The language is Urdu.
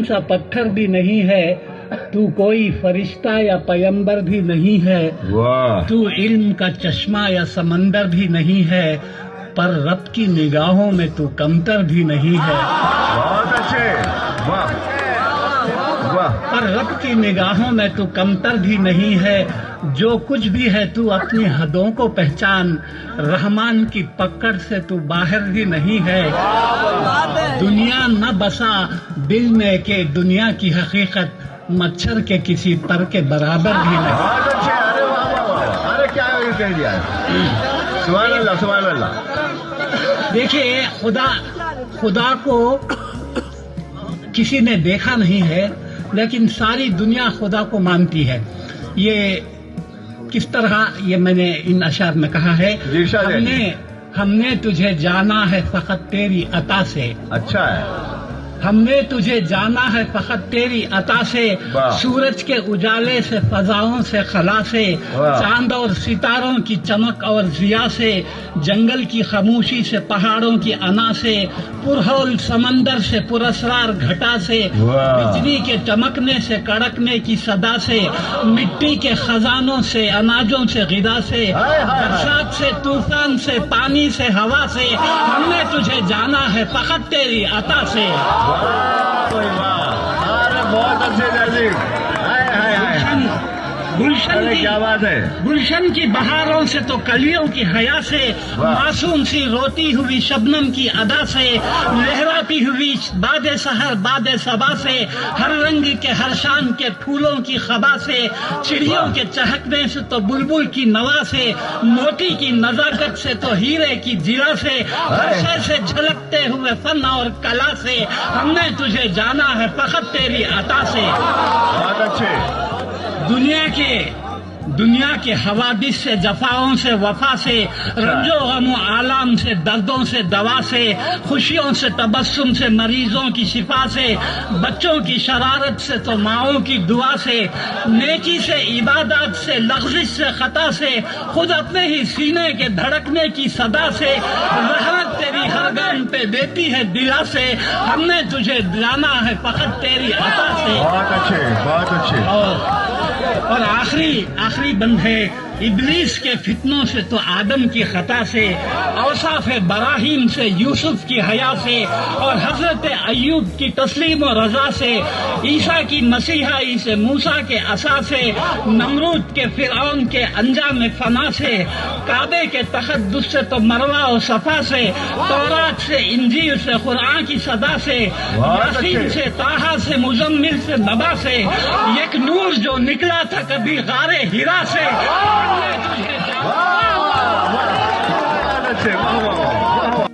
سا پتھر بھی نہیں ہے، تو کوئی فرشتہ یا پیمبر بھی نہیں ہے، تو علم کا چشمہ یا سمندر بھی نہیں ہے، پر رب کی نگاہوں میں تو کمتر بھی نہیں ہے۔ بہت اچھے، واہ واہ۔ پر رب کی نگاہوں میں تو کمتر بھی نہیں ہے، جو کچھ بھی ہے تو اپنی حدوں کو پہچان، رحمان کی پکڑ سے تو باہر بھی نہیں ہے۔ دنیا نہ بسا دل میں کہ دنیا کی حقیقت مچھر کے کسی پر کے برابر بھی نہیں۔ بہت اچھے، ارے واہ واہ واہ، ارے کیا کہہ دیا ہے، سبحان اللہ سبحان اللہ۔ دیکھیے، خدا کو کسی نے دیکھا نہیں ہے، لیکن ساری دنیا خدا کو مانتی ہے۔ یہ کس طرح، یہ میں نے ان اشعار میں کہا ہے، ہم نے تجھے جانا ہے فقط تیری عطا سے۔ اچھا ہے، ہم نے تجھے جانا ہے فقط تیری عطا سے، سورج کے اجالے سے، فضاؤں سے، خلا سے، چاند اور ستاروں کی چمک اور ضیا سے، جنگل کی خاموشی سے، پہاڑوں کی انا سے، پرہول سمندر سے، پراسرار گھٹا سے، بجلی کے چمکنے سے، کڑکنے کی صدا سے، مٹی کے خزانوں سے، اناجوں سے، غذا سے، برسات سے، طوفان سے، پانی سے، ہوا سے، ہم نے تجھے جانا ہے فقط تیری عطا سے۔ بہت اچھے جی، کیا بات ہے۔ گلشن کی بہاروں سے تو کلیوں کی حیا سے، معصوم سی روتی ہوئی شبنم کی ادا سے، لہراتی ہوئی باد سحر باد صبا سے، ہر رنگ کے ہر شان کے پھولوں کی خبا سے، چڑیوں کے چہکنے سے تو بلبل کی نوا سے، موتی کی نزاکت سے تو ہیرے کی جلا سے، ہر شے سے جھلکتے ہوئے فن اور کلا سے، ہم نے تجھے جانا ہے فقط تیری عطا سے۔ بہت اچھے۔ دنیا کے حوادث سے، جفاؤں سے، وفا سے، رنج و غم و آلام سے، دردوں سے، دوا سے، خوشیوں سے، تبسم سے، مریضوں کی شفا سے، بچوں کی شرارت سے تو ماؤں کی دعا سے، نیکی سے، عبادات سے، لغزش سے، خطا سے، خود اپنے ہی سینے کے دھڑکنے کی صدا سے، رحمت تیری ہر گام پہ دیتی ہے دلا سے، ہم نے تجھے جانا ہے فقط تیری عطا سے۔ بہت اچھے، بہت اچھے۔ اور آخری بند ہے، ابلیس کے فتنوں سے تو آدم کی خطا سے، اوصاف براہیم سے، یوسف کی حیا سے، اور حضرت ایوب کی تسلیم و رضا سے، عیسیٰ کی مسیحائی سے، موسیٰ کے عصا سے، نمرود کے فرعون کے انجام فنا سے، کعبے کے تقدس سے تو مروہ و صفا سے، تورات سے، انجیل سے، قرآن کی صدا سے، یاسین سے، طٰہٰ سے، مزمل سے، نبا سے، ایک نور جو نکلا تھا کبھی غار ہرا سے، واہ واہ واہ، بہت اچھے، واہ واہ واہ۔